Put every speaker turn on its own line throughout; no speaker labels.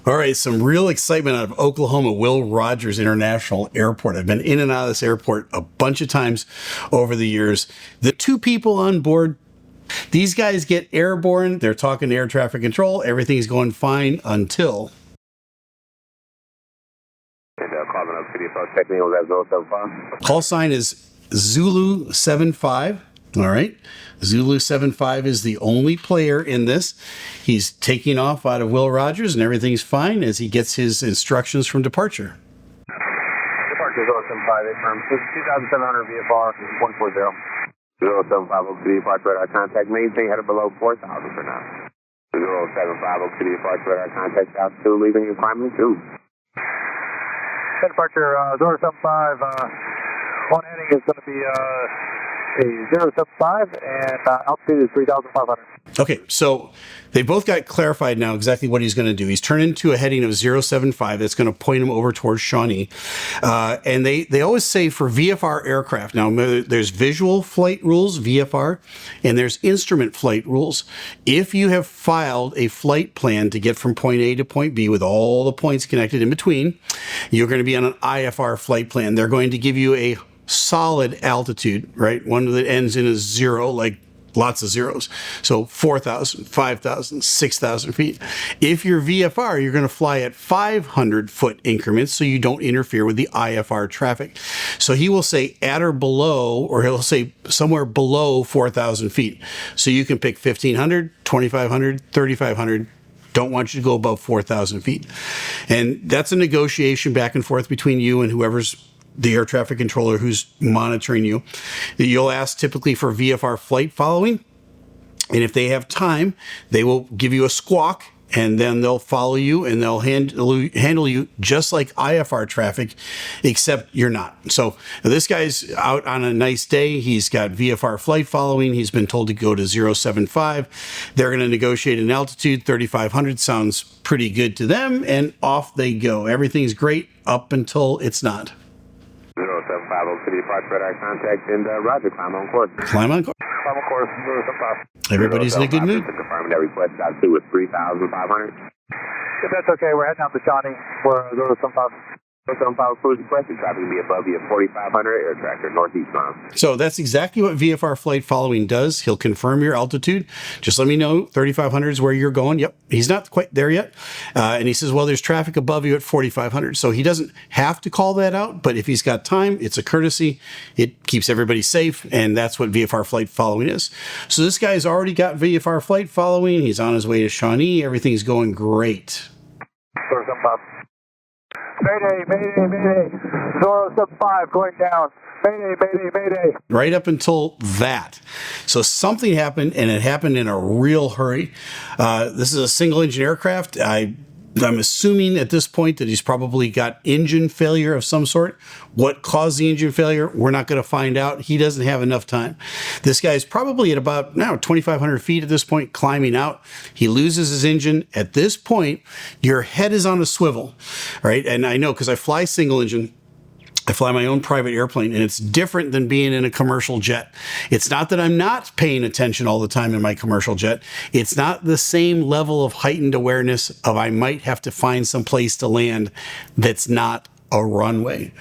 All right, some real excitement out of Oklahoma Will Rogers International Airport. I've been in and out of this airport a bunch of times over the years. The two people on board, these guys get airborne. They're talking to air traffic control. Everything's going fine until... Call sign is Zulu 75. All right. Zulu 75 is the only player in this. He's taking off out of Will Rogers, and everything's fine as he gets his instructions from departure.
Departure 075, firm 2,700 VFR 140. 075 to the departure radar contact. Maintain headed below 4,000 for now. 075 to the departure radar contact. Altitude leaving your primary 2. Departure 075. One heading is going to be a 075 and altitude is 3,500.
Okay, so they both got clarified now exactly what he's going to do. He's turned into a heading of 075 that's going to point him over towards Shawnee. And they always say for VFR aircraft, now there's visual flight rules, VFR, and there's instrument flight rules. If you have filed a flight plan to get from point A to point B with all the points connected in between, you're going to be on an IFR flight plan. They're going to give you a solid altitude, right? One that ends in a 0, like lots of zeros. So 4,000, 5,000, 6,000 feet. If you're VFR, you're going to fly at 500 foot increments so you don't interfere with the IFR traffic. So he will say at or below, or he'll say somewhere below 4,000 feet. So you can pick 1,500, 2,500, 3,500. Don't want you to go above 4,000 feet. And that's a negotiation back and forth between you and whoever's the air traffic controller who's monitoring you. You'll ask typically for VFR flight following, and if they have time, they will give you a squawk, and then they'll follow you and they'll handle you just like IFR traffic, except you're not. So this guy's out on a nice day. He's got VFR flight following. He's been told to go to 075. They're going to negotiate an altitude. 3,500 sounds pretty good to them, and off they go. Everything's great up until it's not.
075 to the departure radar contact, and Roger, climb on course.
Climb on course.
Climb on course, 075.
Everybody's in a good mood.
Confirming that request altitude was 3,500. If that's okay, we're heading out to Shawnee for 075. 075 cruise requested. Traffic will be above you at 4,500 air tractor northeast bound.
So that's exactly what VFR flight following does. He'll confirm your altitude. Just let me know 3,500 is where you're going. Yep, he's not quite there yet. And he says, well, there's traffic above you at 4,500. So he doesn't have to call that out, but if he's got time, it's a courtesy. It keeps everybody safe, and that's what VFR flight following is. So this guy's already got VFR flight following. He's on his way to Shawnee. Everything's going great.
075. Mayday, mayday, mayday. 075 going down. Mayday, mayday, mayday.
Right up until that. So something happened, and it happened in a real hurry. This is a single engine aircraft. I'm assuming at this point that he's probably got engine failure of some sort. What caused the engine failure, we're not going to find out. He doesn't have enough time. This guy's probably at about now 2,500 feet at this point, climbing out. He loses his engine. At this point, your head is on a swivel, right? And I know because I fly single engine. I fly my own private airplane, and it's different than being in a commercial jet. It's not that I'm not paying attention all the time in my commercial jet. It's not the same level of heightened awareness of I might have to find some place to land that's not a runway.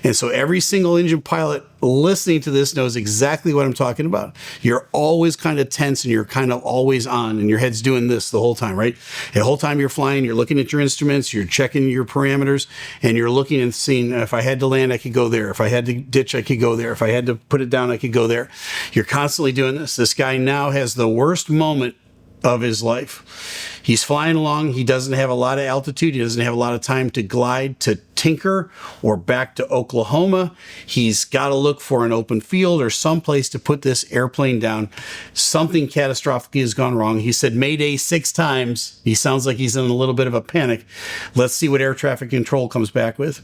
And so every single engine pilot listening to this knows exactly what I'm talking about. You're always kind of tense, and you're kind of always on, and your head's doing this the whole time, right? The whole time you're flying, you're looking at your instruments, you're checking your parameters, and you're looking and seeing if I had to land, I could go there. If I had to ditch, I could go there. If I had to put it down, I could go there. You're constantly doing this. This guy now has the worst moment of his life. He's flying along. He doesn't have a lot of altitude. He doesn't have a lot of time to glide to Tinker or back to Oklahoma. He's got to look for an open field or someplace to put this airplane down. Something catastrophically has gone wrong. He said Mayday 6 times. He sounds like he's in a little bit of a panic. Let's see what air traffic control comes back with.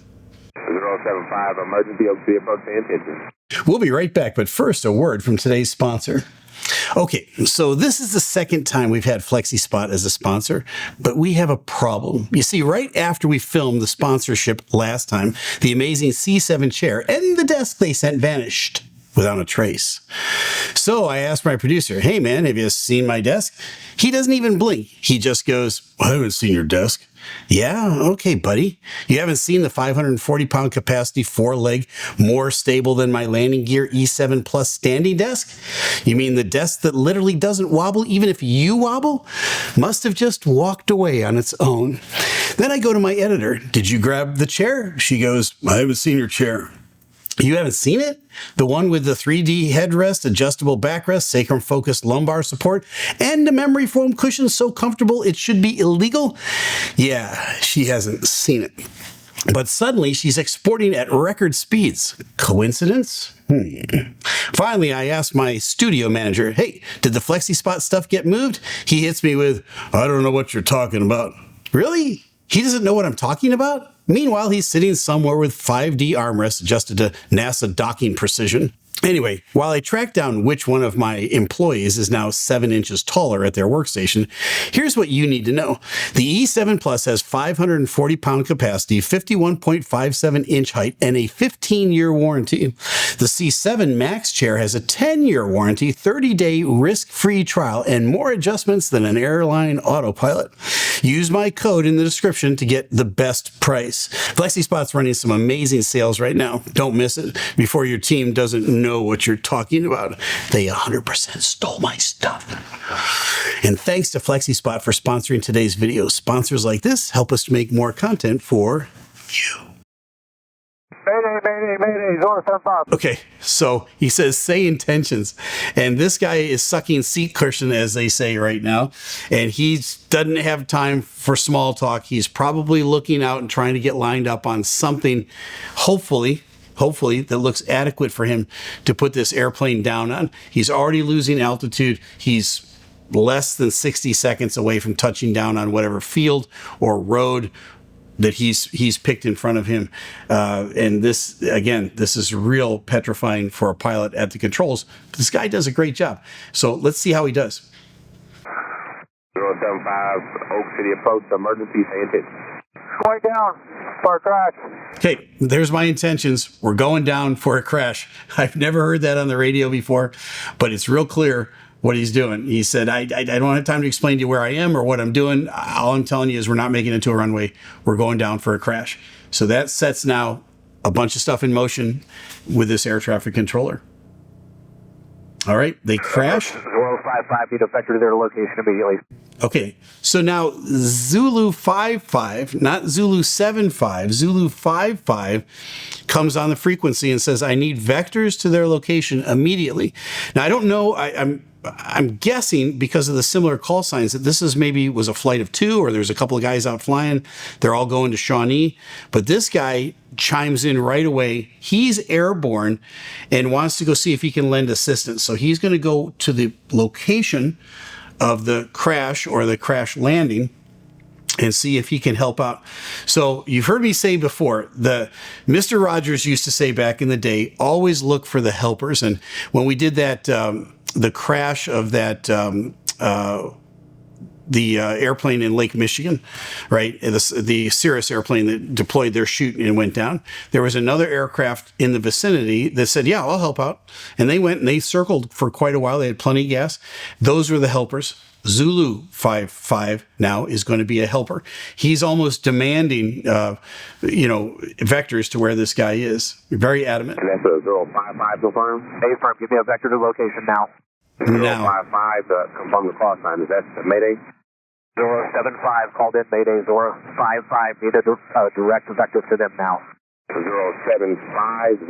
075 emergency OC approach to intention.
We'll be right back, but first a word from today's sponsor. Okay, so this is the second time we've had FlexiSpot as a sponsor, but we have a problem. You see, right after we filmed the sponsorship last time, the amazing C7 chair and the desk they sent vanished. without a trace. So I asked my producer, hey man, have you seen my desk? He doesn't even blink. He just goes, I haven't seen your desk. Yeah, okay, buddy. You haven't seen the 540-pound capacity 4-leg, more stable than my landing gear E7 Plus standing desk? You mean the desk that literally doesn't wobble even if you wobble? Must have just walked away on its own. Then I go to my editor. Did you grab the chair? She goes, I haven't seen your chair. You haven't seen it? The one with the 3D headrest, adjustable backrest, sacrum-focused lumbar support, and a memory foam cushion so comfortable it should be illegal? Yeah, she hasn't seen it. But suddenly, she's exporting at record speeds. Coincidence? Finally, I asked my studio manager, hey, did the FlexiSpot stuff get moved? He hits me with, I don't know what you're talking about. Really? He doesn't know what I'm talking about? Meanwhile, he's sitting somewhere with 5D armrests adjusted to NASA docking precision. Anyway, while I track down which one of my employees is now 7 inches taller at their workstation, here's what you need to know. The E7 Plus has 540-pound capacity, 51.57-inch height, and a 15-year warranty. The C7Max Chair has a 10-year warranty, 30-day risk-free trial, and more adjustments than an airline autopilot. Use my code in the description to get the best price. FlexiSpot's running some amazing sales right now. Don't miss it before your team doesn't know what you're talking about. They 100% stole my stuff. And thanks to FlexiSpot for sponsoring today's video. Sponsors like this help us to make more content for you.
Mayday, Zora 75.
Okay, so he says, say intentions. And this guy is sucking seat cushion, as they say right now. And he doesn't have time for small talk. He's probably looking out and trying to get lined up on something, hopefully, that looks adequate for him to put this airplane down on. He's already losing altitude. He's less than 60 seconds away from touching down on whatever field or road that he's picked in front of him. And this, again, this is real petrifying for a pilot at the controls. This guy does a great job. So let's see how he does.
075, Oak City approach, emergency, say intent. Going down for a crash.
Okay, there's my intentions. We're going down for a crash. I've never heard that on the radio before, but it's real clear what he's doing. He said, I don't have time to explain to you where I am or what I'm doing. All I'm telling you is we're not making it to a runway. We're going down for a crash. So that sets now a bunch of stuff in motion with this air traffic controller. All right, they crash.
055, need to vector to their location immediately.
Okay, so now Zulu 55, not Zulu 75, Zulu 55 comes on the frequency and says, I need vectors to their location immediately. Now, I don't know, I'm guessing because of the similar call signs that this is was a flight of 2, or there's a couple of guys out flying. They're all going to Shawnee. But this guy chimes in right away. He's airborne and wants to go see if he can lend assistance. So he's going to go to the location of the crash or the crash landing and see if he can help out. So you've heard me say before, Mr. Rogers used to say back in the day, always look for the helpers. And when we did that, the crash of that the airplane in Lake Michigan, right? The Cirrus airplane that deployed their chute and went down. There was another aircraft in the vicinity that said, yeah, I'll help out. And they went and they circled for quite a while. They had plenty of gas. Those were the helpers. Zulu 55 now is going to be a helper. He's almost demanding, vectors to where this guy is. Very adamant.
And that's a 055 confirm. Hey, firm, give me a vector to location now. 055 confirm the call sign. Is that Mayday? 075 called in Mayday. 055 need a direct vector to them now. 075 is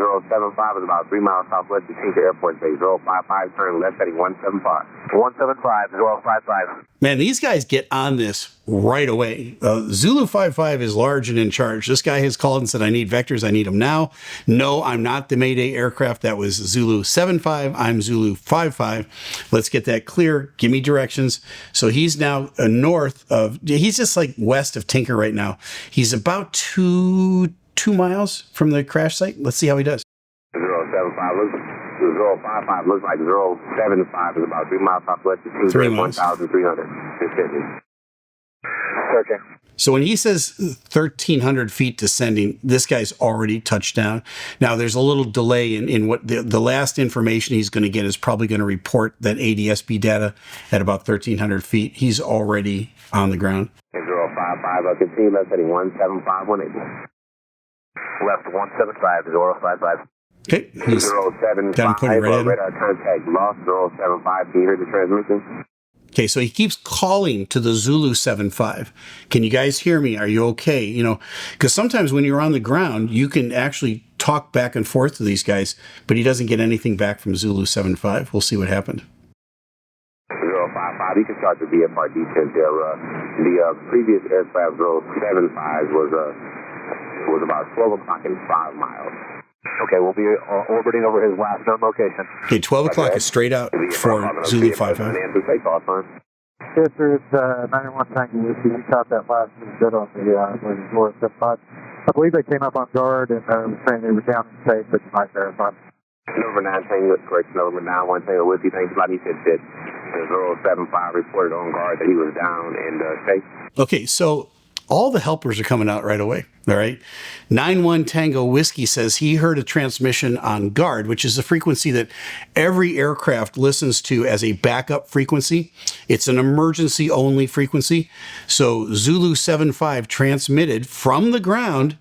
about 3 miles southwest of Tinker Airport Base. 055 turn left heading 175. 175 055.
Man, these guys get on this right away. Zulu 55 is large and in charge. This guy has called and said, I need vectors. I need them now. No, I'm not the Mayday aircraft. That was Zulu 75. I'm Zulu 55. Let's get that clear. Give me directions. So he's now he's just like west of Tinker right now. He's about 2 miles from the crash site. Let's see how he does.
075 055 looks like 075 is about 3 miles southwest of Tinker.
3 miles.
1,300. Searching.
So when he says 1,300 feet descending, this guy's already touched down. Now, there's a little delay in what the last information he's going to get is probably going to report that ADSB data at about 1,300 feet. He's already on the ground.
055, continue left heading 17518. Left 175, 055.
Okay, he's
075,
got him pointing right at him.
radar contact lost, 075, can you hear the transmission?
Okay, so he keeps calling to the Zulu 75. Can you guys hear me? Are you okay? You know, because sometimes when you're on the ground, you can actually talk back and forth to these guys, but he doesn't get anything back from Zulu 75. We'll see what happened.
055, you can start the VFR descent there. The previous aircraft 075 was about 12 o'clock and 5 miles. Okay, we'll be orbiting over his last known location.
Okay, 12 o'clock is straight out for Zulu 55.
Yes, sir, it's 91 Tango Whiskey. We caught that last bit on the Zora 75. I believe they came up on guard and was saying they were down and safe, but you might verify.
Number 9 Tango, correct. Number 91 Tango Whiskey. Thanks a lot. He said that the 075 reported on guard that he was down and safe.
Okay, so all the helpers are coming out right away. All right. 91 Tango Whiskey says he heard a transmission on guard, which is a frequency that every aircraft listens to as a backup frequency. It's an emergency only frequency. So Zulu 75 transmitted from the ground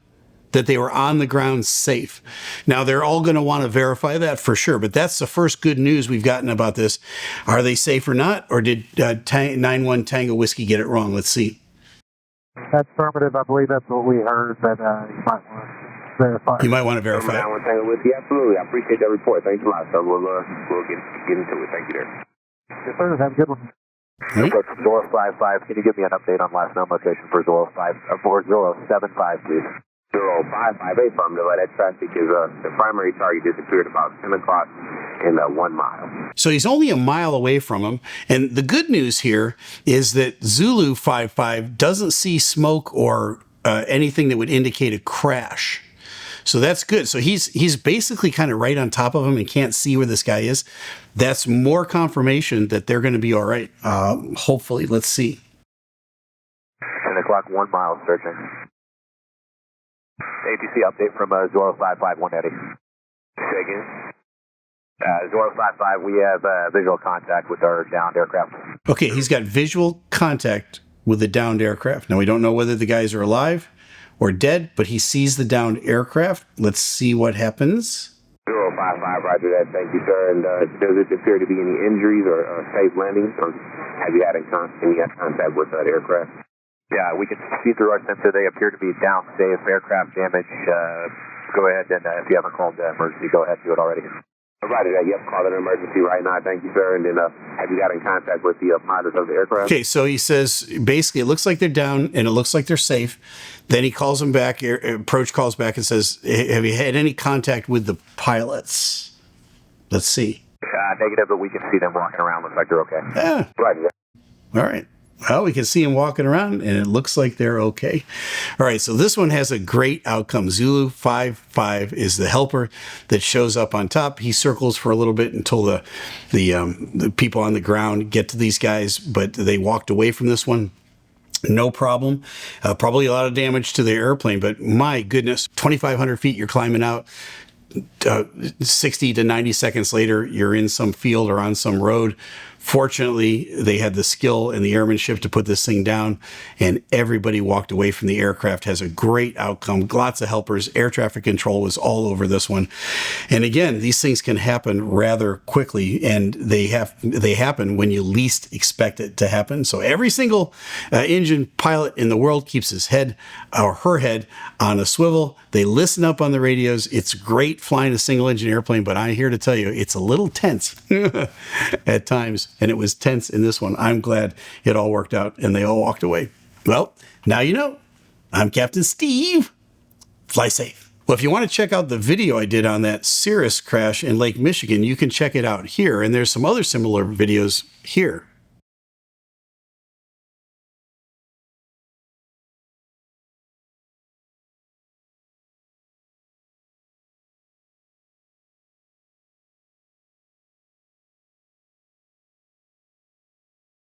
that they were on the ground safe. Now, they're all going to want to verify that for sure, but that's the first good news we've gotten about this. Are they safe or not? Or did 91 Tango Whiskey get it wrong? Let's see.
That's affirmative. I believe that's what we heard, but you might want to verify.
You might want to verify.
Absolutely. I appreciate that report. Thanks a lot, sir. We'll get into it. Thank you there.
Yes, sir. Have a good one.
Zora 55, can you give me an update on last known location for Zora 75, please? 055, affirmative. That traffic is the primary target disappeared about 10 o'clock in 1 mile.
So he's only a mile away from him. And the good news here is that Zulu 55 doesn't see smoke or anything that would indicate a crash. So that's good. So he's basically kind of right on top of him and can't see where this guy is. That's more confirmation that they're going to be all right. Hopefully, let's see.
10 o'clock, 1 mile, searching. ATC update from Zora 55, 180. Checking. Zora 55, we have visual contact with our downed aircraft.
Okay, he's got visual contact with the downed aircraft. Now, we don't know whether the guys are alive or dead, but he sees the downed aircraft. Let's see what happens.
055, roger that. Thank you, sir. And does it appear to be any injuries or safe landings? Or have you had any contact with that aircraft? Yeah, we can see through our sensor. They appear to be down safe. Aircraft damage. Go ahead and if you haven't called the emergency, go ahead and do it already. Roger that. Yep, call an emergency right now. Thank you, sir. And then have you got in contact with the pilots of the aircraft?
Okay, so he says basically it looks like they're down and it looks like they're safe. Then he calls them back. Approach calls back and says, "Have you had any contact with the pilots?" Let's see.
Negative, but we can see them walking around. Looks like they're okay.
Yeah.
Roger.
All right. Well, we can see them walking around, and it looks like they're okay. All right, so this one has a great outcome. Zulu 55 is the helper that shows up on top. He circles for a little bit until the people on the ground get to these guys, but they walked away from this one. No problem. Probably a lot of damage to the airplane, but my goodness, 2,500 feet, you're climbing out. 60 to 90 seconds later, you're in some field or on some road. Fortunately, they had the skill and the airmanship to put this thing down, and everybody walked away from the aircraft. Has a great outcome. Lots of helpers. Air traffic control was all over this one. And again, these things can happen rather quickly, and they happen when you least expect it to happen. So every single engine pilot in the world keeps his head or her head on a swivel. They listen up on the radios. It's great flying a single engine airplane, but I'm here to tell you it's a little tense at times. And it was tense in this one. I'm glad it all worked out and they all walked away. Well, now you know. I'm Captain Steeve. Fly safe. Well, if you want to check out the video I did on that Cirrus crash in Lake Michigan, you can check it out here. And there's some other similar videos here.